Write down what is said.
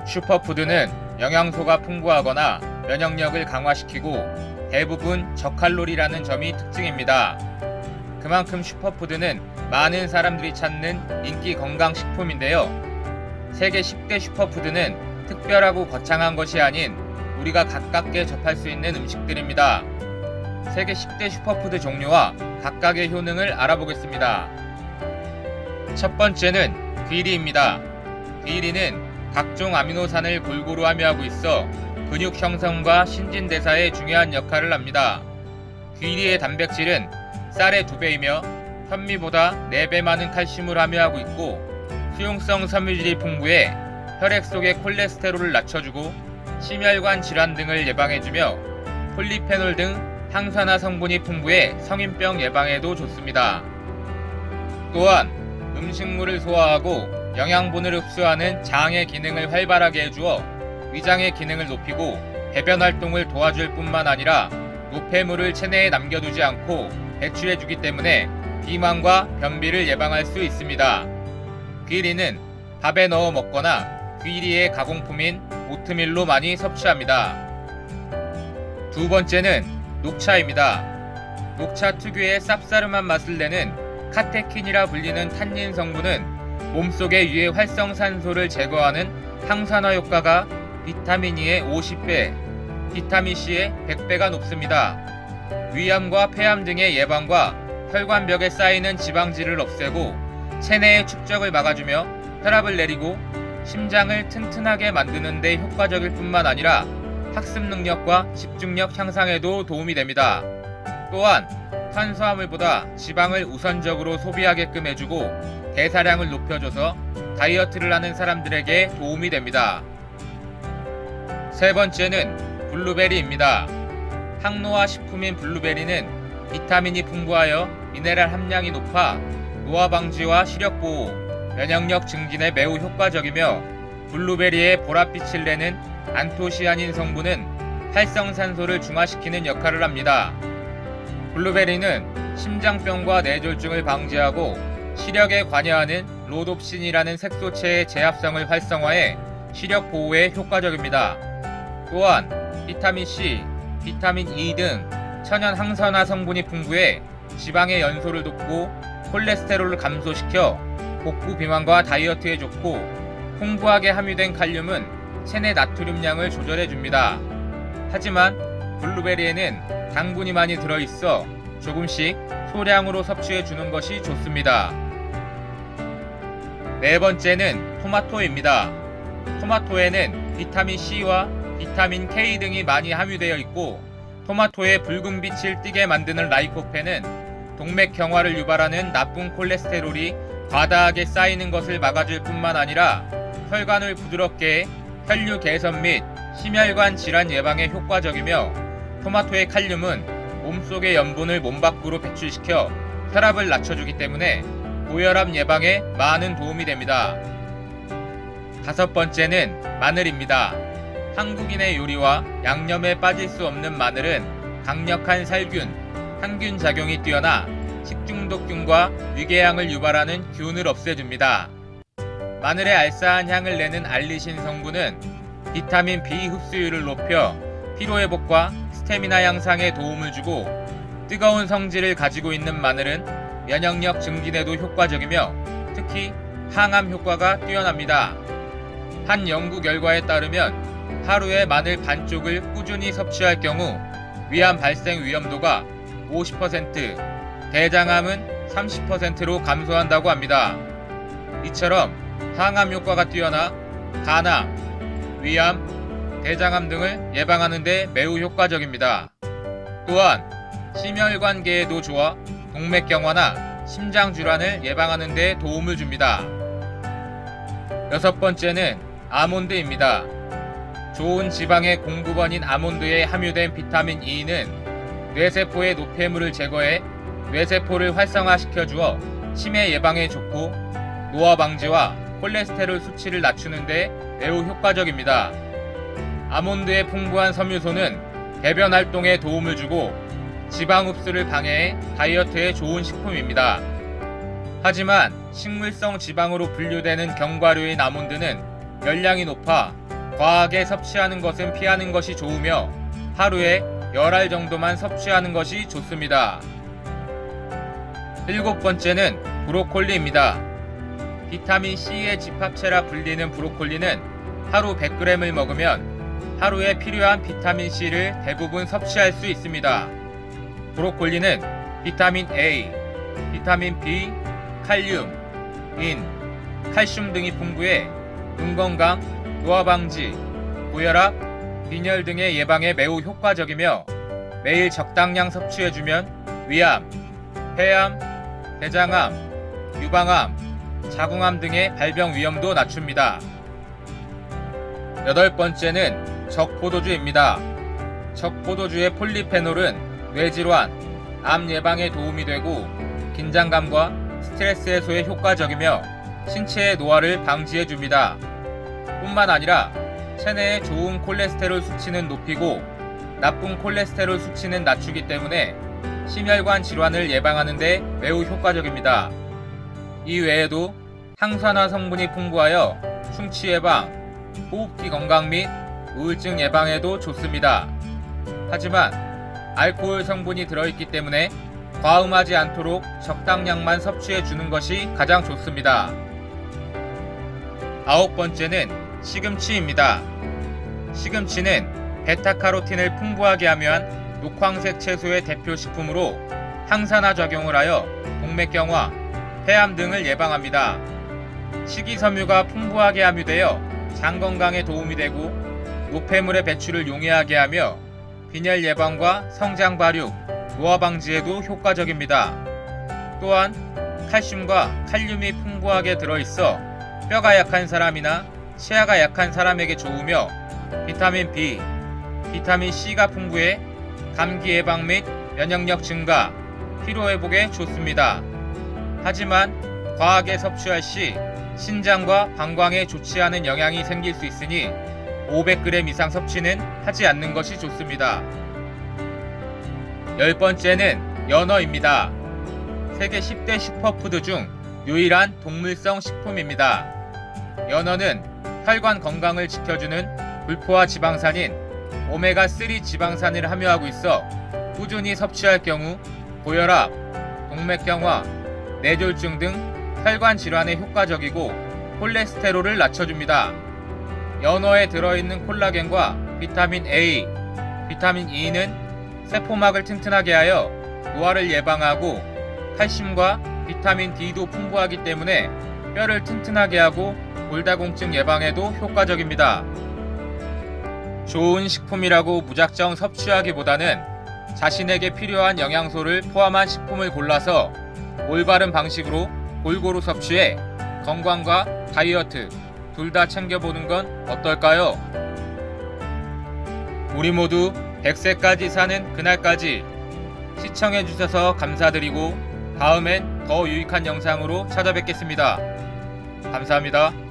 슈퍼푸드는 영양소가 풍부하거나 면역력을 강화시키고 대부분 저칼로리라는 점이 특징입니다. 그만큼 슈퍼푸드는 많은 사람들이 찾는 인기 건강식품인데요. 세계 10대 슈퍼푸드는 특별하고 거창한 것이 아닌 우리가 가깝게 접할 수 있는 음식들입니다. 세계 10대 슈퍼푸드 종류와 각각의 효능을 알아보겠습니다. 첫 번째는 귀리입니다. 귀리는 각종 아미노산을 골고루 함유하고 있어 근육 형성과 신진대사에 중요한 역할을 합니다. 귀리의 단백질은 쌀의 2배이며 현미보다 4배 많은 칼슘을 함유하고 있고 수용성 섬유질이 풍부해 혈액 속의 콜레스테롤을 낮춰주고 심혈관 질환 등을 예방해주며 폴리페놀 등 항산화 성분이 풍부해 성인병 예방에도 좋습니다. 또한 음식물을 소화하고 영양분을 흡수하는 장의 기능을 활발하게 해주어 위장의 기능을 높이고 배변 활동을 도와줄 뿐만 아니라 노폐물을 체내에 남겨두지 않고 배출해주기 때문에 비만과 변비를 예방할 수 있습니다. 귀리는 밥에 넣어 먹거나 귀리의 가공품인 오트밀로 많이 섭취합니다. 두 번째는 녹차입니다. 녹차 특유의 쌉싸름한 맛을 내는 카테킨이라 불리는 탄닌 성분은 몸속의 유해 활성산소를 제거하는 항산화 효과가 비타민 E의 50배, 비타민 C의 100배가 높습니다. 위암과 폐암 등의 예방과 혈관벽에 쌓이는 지방질을 없애고 체내의 축적을 막아주며 혈압을 내리고 심장을 튼튼하게 만드는 데 효과적일 뿐만 아니라 학습 능력과 집중력 향상에도 도움이 됩니다. 또한 탄수화물보다 지방을 우선적으로 소비하게끔 해주고 대사량을 높여줘서 다이어트를 하는 사람들에게 도움이 됩니다. 세 번째는 블루베리입니다. 항노화 식품인 블루베리는 비타민이 풍부하여 미네랄 함량이 높아 노화 방지와 시력 보호, 면역력 증진에 매우 효과적이며 블루베리의 보랏빛을 내는 안토시아닌 성분은 활성산소를 중화시키는 역할을 합니다. 블루베리는 심장병과 뇌졸중을 방지하고 시력에 관여하는 로놉신이라는 색소체의 제합성을 활성화해 시력 보호에 효과적입니다. 또한 비타민 C, 비타민 E 등 천연 항산화 성분이 풍부해 지방의 연소를 돕고 콜레스테롤을 감소시켜 복부 비만과 다이어트에 좋고 풍부하게 함유된 칼륨은 체내 나트륨량을 조절해줍니다. 하지만 블루베리에는 당분이 많이 들어있어 조금씩 소량으로 섭취해주는 것이 좋습니다. 네 번째는 토마토입니다. 토마토에는 비타민 C와 비타민 K 등이 많이 함유되어 있고 토마토의 붉은 빛을 띠게 만드는 라이코펜은 동맥경화를 유발하는 나쁜 콜레스테롤이 과다하게 쌓이는 것을 막아줄 뿐만 아니라 혈관을 부드럽게 해 혈류 개선 및 심혈관 질환 예방에 효과적이며 토마토의 칼륨은 몸속의 염분을 몸 밖으로 배출시켜 혈압을 낮춰주기 때문에 고혈압 예방에 많은 도움이 됩니다. 다섯 번째는 마늘입니다. 한국인의 요리와 양념에 빠질 수 없는 마늘은 강력한 살균, 항균 작용이 뛰어나 식중독균과 위궤양을 유발하는 균을 없애줍니다. 마늘의 알싸한 향을 내는 알리신 성분은 비타민 B 흡수율을 높여 피로회복과 스태미나 향상에 도움을 주고 뜨거운 성질을 가지고 있는 마늘은 면역력 증진에도 효과적이며 특히 항암 효과가 뛰어납니다. 한 연구 결과에 따르면 하루에 마늘 반쪽을 꾸준히 섭취할 경우 위암 발생 위험도가 50%, 대장암은 30%로 감소한다고 합니다. 이처럼 항암 효과가 뛰어나 간암, 위암, 대장암 등을 예방하는 데 매우 효과적입니다. 또한 심혈관계에도 좋아 동맥경화나 심장질환을 예방하는 데 도움을 줍니다. 여섯 번째는 아몬드입니다. 좋은 지방의 공급원인 아몬드에 함유된 비타민 E는 뇌세포의 노폐물을 제거해 뇌세포를 활성화시켜주어 치매 예방에 좋고 노화 방지와 콜레스테롤 수치를 낮추는 데 매우 효과적입니다. 아몬드의 풍부한 섬유소는 배변 활동에 도움을 주고 지방 흡수를 방해해 다이어트에 좋은 식품입니다. 하지만 식물성 지방으로 분류되는 견과류인 아몬드는 열량이 높아 과하게 섭취하는 것은 피하는 것이 좋으며 하루에 10알 정도만 섭취하는 것이 좋습니다. 7번째는 브로콜리입니다. 비타민C의 집합체라 불리는 브로콜리는 하루 100g을 먹으면 하루에 필요한 비타민C를 대부분 섭취할 수 있습니다. 브로콜리는 비타민 A, 비타민 B, 칼륨, 인, 칼슘 등이 풍부해 눈 건강, 노화 방지, 고혈압, 빈혈 등의 예방에 매우 효과적이며 매일 적당량 섭취해주면 위암, 폐암, 대장암, 유방암, 자궁암 등의 발병 위험도 낮춥니다. 8번째는 적포도주입니다. 적포도주의 폴리페놀은 뇌질환, 암 예방에 도움이 되고 긴장감과 스트레스 해소에 효과적이며 신체의 노화를 방지해줍니다. 뿐만 아니라 체내의 좋은 콜레스테롤 수치는 높이고 나쁜 콜레스테롤 수치는 낮추기 때문에 심혈관 질환을 예방하는 데 매우 효과적입니다. 이 외에도 항산화 성분이 풍부하여 충치 예방, 호흡기 건강 및 우울증 예방에도 좋습니다. 하지만 알코올 성분이 들어있기 때문에 과음하지 않도록 적당량만 섭취해 주는 것이 가장 좋습니다. 9번째는 시금치입니다. 시금치는 베타카로틴을 풍부하게 함유한 녹황색 채소의 대표 식품으로 항산화 작용을 하여 동맥경화, 폐암 등을 예방합니다. 식이섬유가 풍부하게 함유되어 장 건강에 도움이 되고 노폐물의 배출을 용이하게 하며 빈혈 예방과 성장 발육, 노화 방지에도 효과적입니다. 또한 칼슘과 칼륨이 풍부하게 들어있어 뼈가 약한 사람이나 치아가 약한 사람에게 좋으며 비타민 B, 비타민 C가 풍부해 감기 예방 및 면역력 증가, 피로 회복에 좋습니다. 하지만 과하게 섭취할 시 신장과 방광에 좋지 않은 영향이 생길 수 있으니 500g 이상 섭취는 하지 않는 것이 좋습니다. 10번째는 연어입니다. 세계 10대 슈퍼푸드 중 유일한 동물성 식품입니다. 연어는 혈관 건강을 지켜주는 불포화 지방산인 오메가3 지방산을 함유하고 있어 꾸준히 섭취할 경우 고혈압, 동맥경화, 뇌졸중 등 혈관 질환에 효과적이고 콜레스테롤을 낮춰줍니다. 연어에 들어있는 콜라겐과 비타민 A, 비타민 E는 세포막을 튼튼하게 하여 노화를 예방하고 칼슘과 비타민 D도 풍부하기 때문에 뼈를 튼튼하게 하고 골다공증 예방에도 효과적입니다. 좋은 식품이라고 무작정 섭취하기보다는 자신에게 필요한 영양소를 포함한 식품을 골라서 올바른 방식으로 골고루 섭취해 건강과 다이어트 둘 다 챙겨보는 건 어떨까요? 우리 모두 100세까지 사는 그날까지 시청해주셔서 감사드리고 다음엔 더 유익한 영상으로 찾아뵙겠습니다. 감사합니다.